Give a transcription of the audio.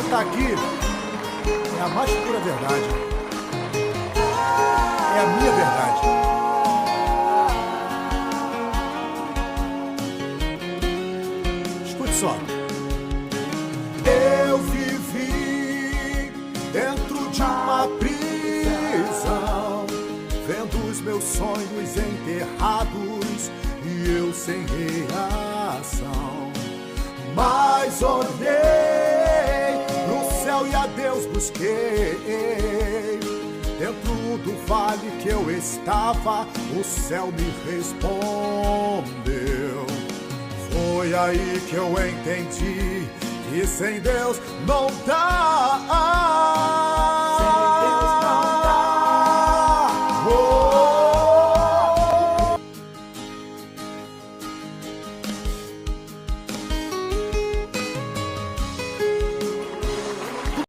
está aqui é a mais pura verdade. É a minha verdade. Escute só. Eu vivi dentro de uma prisão, vendo os meus sonhos enterrados e eu sem reação. Mas olhei pro céu e a Deus busquei. Dentro do vale que eu estava, o céu me respondeu. Foi aí que eu entendi que sem Deus não dá.